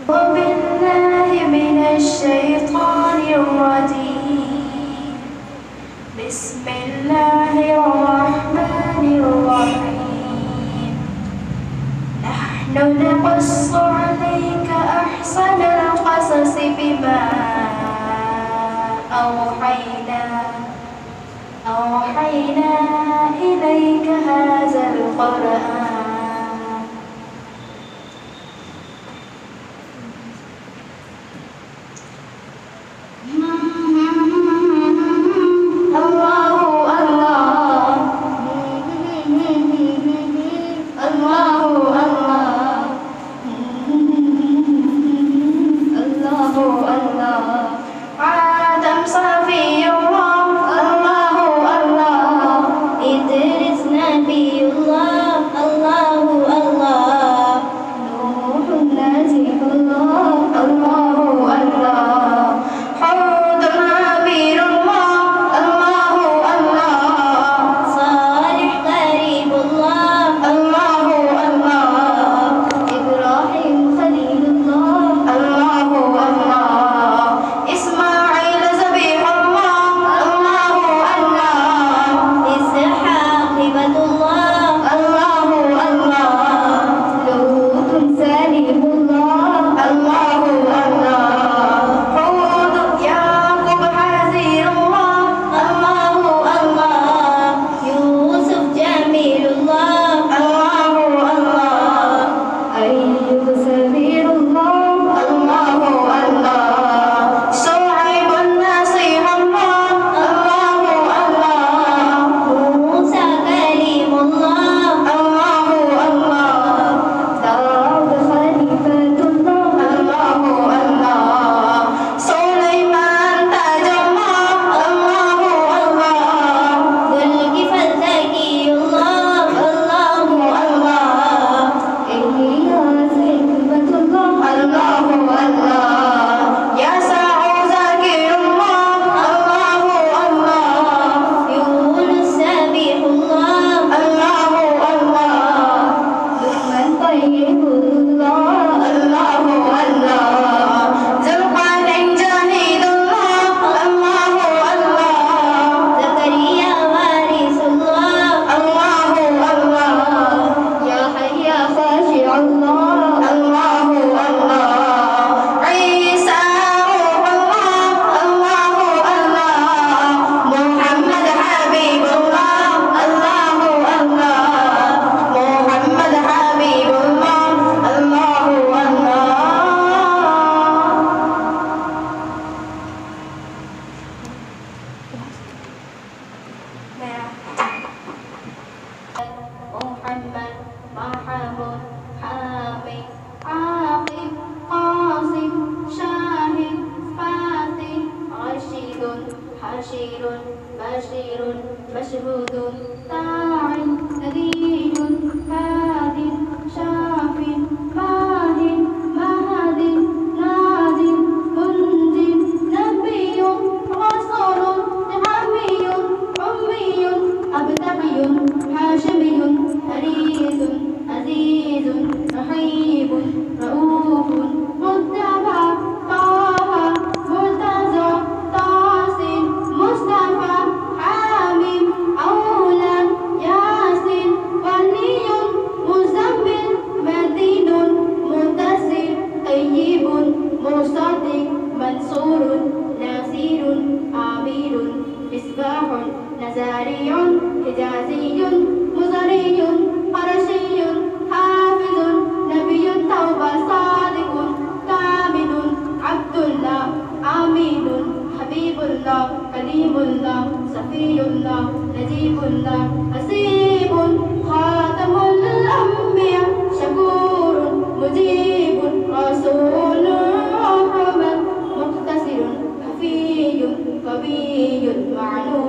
بالله من الشيطان الرجيم. بسم الله الرحمن الرحيم. نحن نقص عليك أحسن القصص بما أوحينا إليك هذا القرآن. بشير مشهود داع نذير هاد شاف ماه مهد ناد منذر نبي رسول عمي أمي أبتغي هاشمي حريص عزيز رحيب رؤوف متبع طه مرتزى طاسم مصطفى حامim أولى ياسين ولي مزمل مدين منتصر طيب مصدق منصور ناصر عامر مصباح نزاري حجازي مزري قرشي حافظ نبي توبة صادق كامل عبد الله عامل حبيب الله كريم الله صفي الله نجيب الله حسيب خاتم الأنبياء شكور مجيب رسول رحمة مقتصر حفي قوي معلوم